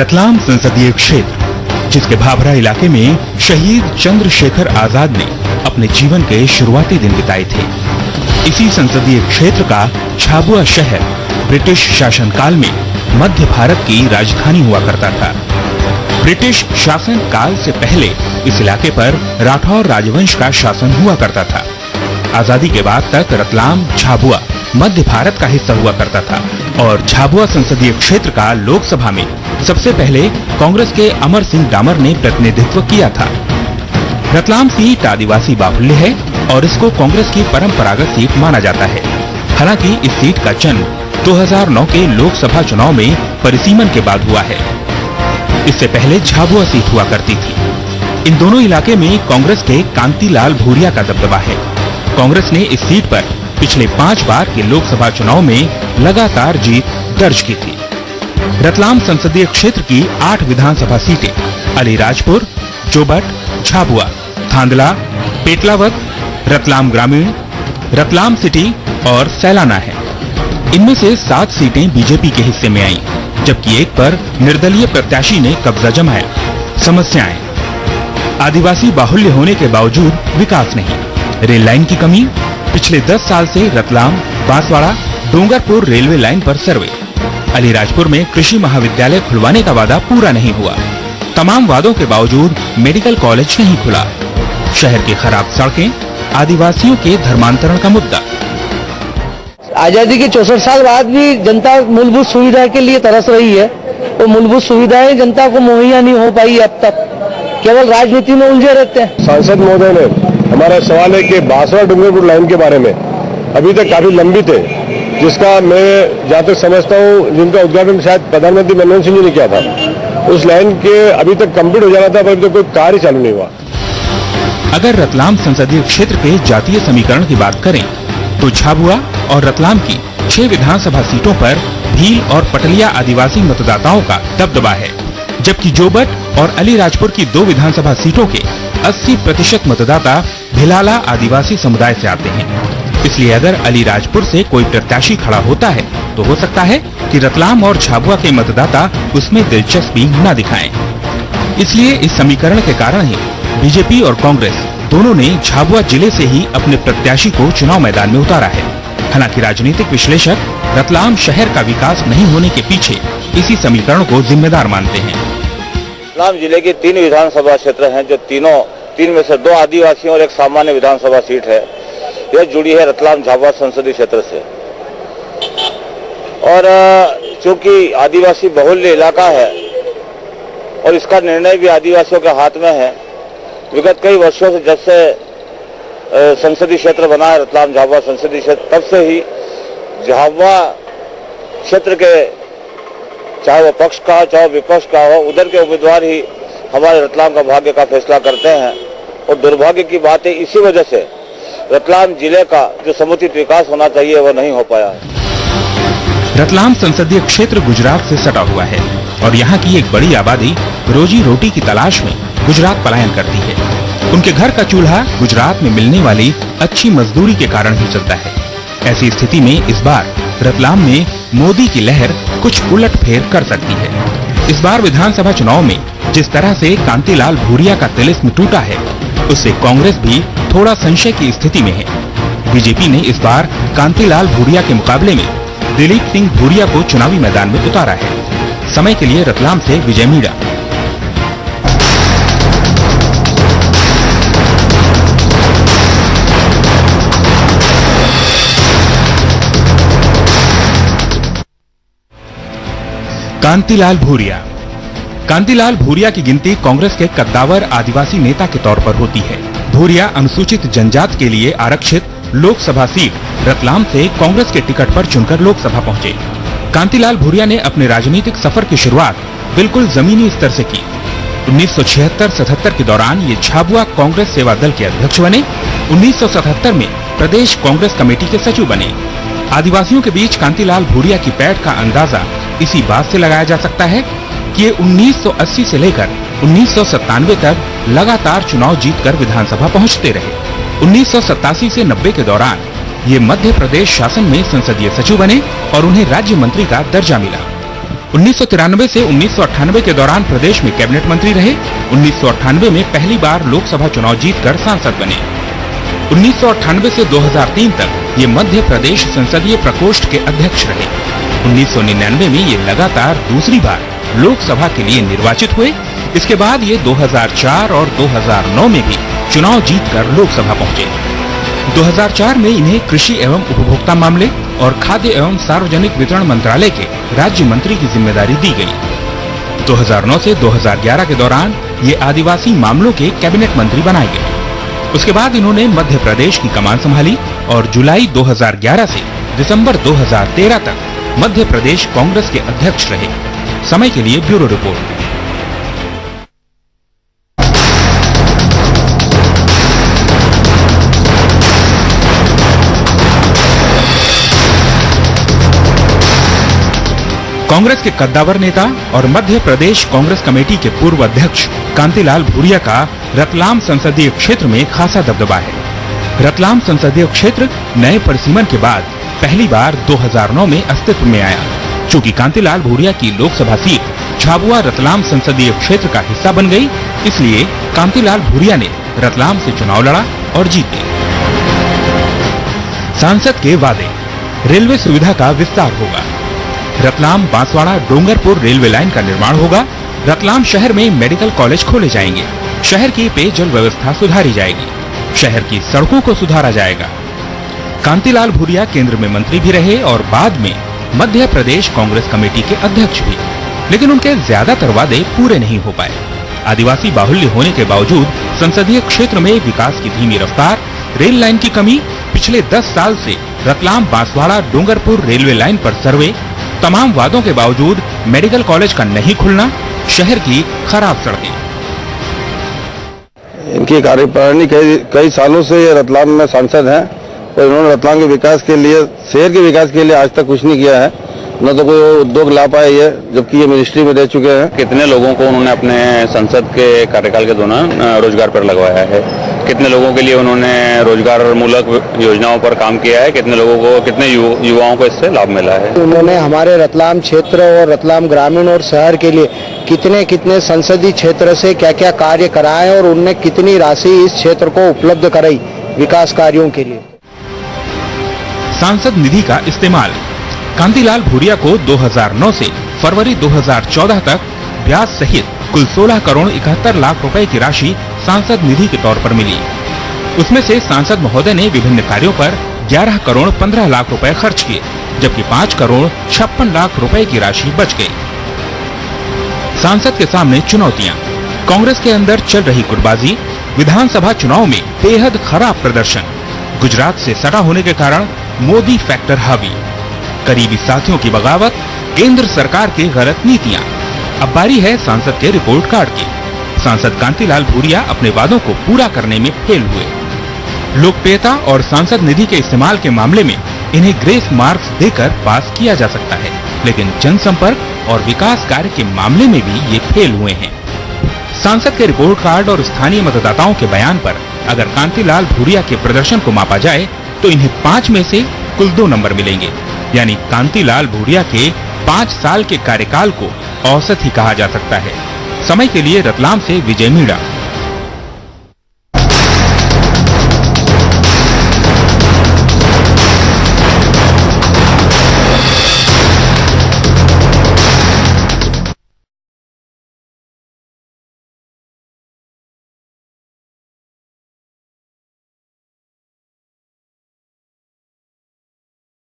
रतलाम संसदीय क्षेत्र, जिसके भाभरा इलाके में शहीद चंद्रशेखर आजाद ने अपने जीवन के शुरुआती दिन बिताए थे। इसी संसदीय क्षेत्र का झाबुआ शहर ब्रिटिश शासनकाल में मध्य भारत की राजधानी हुआ करता था। ब्रिटिश शासन काल से पहले इस इलाके पर राठौर राजवंश का शासन हुआ करता था। आजादी के बाद तक रतलाम झाबुआ मध्य भारत का हिस्सा हुआ करता था और झाबुआ संसदीय क्षेत्र का लोकसभा में सबसे पहले कांग्रेस के अमर सिंह डामर ने प्रतिनिधित्व किया था। रतलाम सीट आदिवासी बाहुल्य है और इसको कांग्रेस की परंपरागत सीट माना जाता है। हालांकि इस सीट का जन्म 2009 के लोकसभा चुनाव में परिसीमन के बाद हुआ है। इससे पहले झाबुआ सीट हुआ करती थी। इन दोनों इलाके में कांग्रेस के कांतिलाल भूरिया का दबदबा है। कांग्रेस ने इस सीट पर पिछले 5 बार के लोकसभा चुनाव में लगातार जीत दर्ज की थी। रतलाम संसदीय क्षेत्र की 8 विधानसभा सीटें अलीराजपुर, जोबट, झाबुआ, थांदला, पेटलावद, रतलाम ग्रामीण, रतलाम सिटी और सैलाना है। इनमें से 7 सीटें बीजेपी के हिस्से में आईं, जबकि एक पर निर्दलीय प्रत्याशी ने कब्जा जमाया। समस्याएं: आदिवासी बाहुल्य होने के बावजूद विकास नहीं, रेल लाइन की कमी, पिछले 10 साल से रतलाम, बांसवाड़ा, डोंगरपुर रेलवे लाइन पर सर्वे, अलीराजपुर में कृषि महाविद्यालय खुलवाने का वादा पूरा नहीं हुआ, तमाम वादों के बावजूद मेडिकल कॉलेज नहीं खुला, शहर की खराब सड़कें, आदिवासियों के धर्मांतरण का मुद्दा। आजादी के 64 साल बाद भी जनता मूलभूत सुविधा के लिए तरस रही है और मूलभूत सुविधाएं जनता को मुहैया नहीं हो पाई अब तक, केवल राजनीति में उलझे रहते हैं। सांसद महोदय ने हमारा सवाल है कि बांसवाड़ा डूंगरपुर लाइन के बारे में अभी तक काफी लंबित है, जिसका मैं जहाँ तक समझता हूँ जिनका उद्घाटन शायद प्रधानमंत्री मनमोहन सिंह जी ने किया था। उस लाइन के अभी तक कंप्लीट हो जाना था पर तो कोई कार्य चालू नहीं हुआ। अगर रतलाम संसदीय क्षेत्र के जातीय समीकरण की बात करें तो झाबुआ और रतलाम की 6 विधानसभा सीटों पर भील और पटलिया आदिवासी मतदाताओं का दबदबा है, जबकि जोबट और अलीराजपुर की 2 विधानसभा सीटों के 80% मतदाता भिलाला आदिवासी समुदाय से आते हैं। इसलिए अगर अलीराजपुर से कोई प्रत्याशी खड़ा होता है तो हो सकता है कि रतलाम और झाबुआ के मतदाता उसमें दिलचस्पी न दिखाएं। इसलिए इस समीकरण के कारण ही बीजेपी और कांग्रेस दोनों ने झाबुआ जिले से ही अपने प्रत्याशी को चुनाव मैदान में उतारा है। हालांकि राजनीतिक विश्लेषक रतलाम शहर का विकास नहीं होने के पीछे इसी समीकरण को जिम्मेदार मानते हैं। रतलाम जिले की 3 विधानसभा क्षेत्र हैं, जो तीन में से 2 आदिवासी और एक सामान्य विधानसभा सीट है। यह जुड़ी है रतलाम झाबुआ संसदीय क्षेत्र से और चूंकि आदिवासी बहुल्य इलाका है और इसका निर्णय भी आदिवासियों के हाथ में है। विगत कई वर्षों से जब से संसदीय क्षेत्र बना है रतलाम झाबुआ संसदीय क्षेत्र, तब से ही झाबुआ क्षेत्र के चाहे वो पक्ष का हो चाहे विपक्ष का हो, उधर के उम्मीदवार ही हमारे रतलाम का भाग्य का फैसला करते हैं। और दुर्भाग्य की बात है, इसी वजह से रतलाम जिले का जो समुचित विकास होना चाहिए वो नहीं हो पाया है। रतलाम संसदीय क्षेत्र गुजरात से सटा हुआ है और यहाँ की एक बड़ी आबादी रोजी रोटी की तलाश में गुजरात पलायन करती है। उनके घर का चूल्हा गुजरात में मिलने वाली अच्छी मजदूरी के कारण ही चलता है। ऐसी स्थिति में इस बार रतलाम में मोदी की लहर कुछ उलटफेर कर सकती है। इस बार विधानसभा चुनाव में जिस तरह से कांतिलाल भूरिया का तिलिस्म टूटा है, उससे कांग्रेस भी थोड़ा संशय की स्थिति में है। बीजेपी ने इस बार कांतिलाल भूरिया के मुकाबले में दिलीप सिंह भूरिया को चुनावी मैदान में उतारा है। समय के लिए रतलाम से विजय मीणा। कांतिलाल भूरिया। कांतिलाल भूरिया की गिनती कांग्रेस के कद्दावर आदिवासी नेता के तौर पर होती है। भूरिया अनुसूचित जनजाति के लिए आरक्षित लोकसभा सीट रतलाम से कांग्रेस के टिकट पर चुनकर लोकसभा पहुंचे। कांतिलाल भूरिया ने अपने राजनीतिक सफर की शुरुआत बिल्कुल जमीनी स्तर से की। 1976-77 के दौरान ये झाबुआ कांग्रेस सेवा दल के अध्यक्ष बने। 1977 में प्रदेश कांग्रेस कमेटी के सचिव बने। आदिवासियों के बीच कांतिलाल भूरिया की पैठ का अंदाजा इसी बात से लगाया जा सकता है कि ये 1980 से लेकर 1997 तक लगातार चुनाव जीतकर विधानसभा पहुंचते रहे। 1987 से 90 के दौरान ये मध्य प्रदेश शासन में संसदीय सचिव बने और उन्हें राज्य मंत्री का दर्जा मिला। 1993 से 1998 के दौरान प्रदेश में कैबिनेट मंत्री रहे। 1998 में पहली बार लोकसभा चुनाव जीतकर सांसद बने। 1998 से 2003 तक ये मध्य प्रदेश संसदीय प्रकोष्ठ के अध्यक्ष रहे। 1999 में ये लगातार दूसरी बार लोकसभा के लिए निर्वाचित हुए। इसके बाद ये 2004 और 2009 में भी चुनाव जीतकर लोकसभा पहुंचे। 2004 में इन्हें कृषि एवं उपभोक्ता मामले और खाद्य एवं सार्वजनिक वितरण मंत्रालय के राज्य मंत्री की जिम्मेदारी दी गई। 2009 से 2011 के दौरान ये आदिवासी मामलों के कैबिनेट मंत्री बनाए गए। उसके बाद इन्होंने मध्य प्रदेश की कमान संभाली और जुलाई 2011 से दिसंबर 2013 तक मध्य प्रदेश कांग्रेस के अध्यक्ष रहे। समय के लिए ब्यूरो रिपोर्ट। कांग्रेस के कद्दावर नेता और मध्य प्रदेश कांग्रेस कमेटी के पूर्व अध्यक्ष कांतिलाल भूरिया का रतलाम संसदीय क्षेत्र में खासा दबदबा है। रतलाम संसदीय क्षेत्र नए परिसीमन के बाद पहली बार 2009 में अस्तित्व में आया। चूंकि कांतिलाल भूरिया की लोकसभा सीट झाबुआ रतलाम संसदीय क्षेत्र का हिस्सा बन गई, इसलिए कांतिलाल भूरिया ने रतलाम से चुनाव लड़ा और जीत गए। सांसद के वादे, रेलवे सुविधा का विस्तार होगा। रतलाम बांसवाड़ा डोंगरपुर रेलवे लाइन का निर्माण होगा। रतलाम शहर में मेडिकल कॉलेज खोले जाएंगे। शहर की पेयजल व्यवस्था सुधारी जाएगी। शहर की सड़कों को सुधारा जाएगा। कांतिलाल भूरिया केंद्र में मंत्री भी रहे और बाद में मध्य प्रदेश कांग्रेस कमेटी के अध्यक्ष भी, लेकिन उनके ज्यादातर वादे पूरे नहीं हो पाए। आदिवासी बाहुल्य होने के बावजूद संसदीय क्षेत्र में विकास की धीमी रफ्तार, रेल लाइन की कमी, पिछले 10 साल से रतलाम बांसवाड़ा डोंगरपुर रेलवे लाइन पर सर्वे, तमाम वादों के बावजूद मेडिकल कॉलेज का नहीं खुलना, शहर की खराब सड़कें। इनकी कार्यप्रणाली कई सालों से ये रतलाम में सांसद हैं और इन्होंने रतलाम के विकास के लिए, शहर के विकास के लिए आज तक कुछ नहीं किया है, न तो कोई उद्योग ला पाए ये, जबकि ये मिनिस्ट्री में रह चुके हैं। कितने लोगों को उन्होंने अपने संसद के कार्यकाल के दौरान रोजगार पर लगवाया है, कितने लोगों के लिए उन्होंने रोजगार मूलक योजनाओं पर काम किया है, कितने लोगों को, कितने युवाओं को इससे लाभ मिला है। उन्होंने हमारे रतलाम क्षेत्र और रतलाम ग्रामीण और शहर के लिए कितने संसदीय क्षेत्र से क्या क्या कार्य कराए और उनने कितनी राशि इस क्षेत्र को उपलब्ध कराई विकास कार्यों के लिए। सांसद निधि का इस्तेमाल, कांतिलाल भूरिया को 2009 से फरवरी 2014 तक ब्याज सहित कुल 16 करोड़ 71 लाख रुपए की राशि सांसद निधि के तौर पर मिली। उसमें से सांसद महोदय ने विभिन्न कार्यों पर 11 करोड़ 15 लाख रुपए खर्च किए, जबकि 5 करोड़ 56 लाख रुपए की राशि बच गई। सांसद के सामने चुनौतियां, कांग्रेस के अंदर चल रही गुटबाजी, विधानसभा चुनाव में बेहद खराब प्रदर्शन, गुजरात से सटा होने के कारण मोदी फैक्टर हावी, करीबी साथियों की बगावत, केंद्र सरकार की गलत नीतियां। अब बारी है सांसद के रिपोर्ट कार्ड की। सांसद कांतिलाल भूरिया अपने वादों को पूरा करने में फेल हुए। लोकप्रियता और सांसद निधि के इस्तेमाल के मामले में इन्हें ग्रेस मार्क्स देकर पास किया जा सकता है, लेकिन जनसंपर्क और विकास कार्य के मामले में भी ये फेल हुए हैं। सांसद के रिपोर्ट कार्ड और स्थानीय मतदाताओं के बयान पर अगर कांतिलाल भूरिया के प्रदर्शन को मापा जाए तो इन्हें 5 में से कुल 2 नंबर मिलेंगे, यानी कांतिलाल भूरिया के 5 साल के कार्यकाल को औसत ही कहा जा सकता है। समय के लिए रतलाम से विजय मीणा।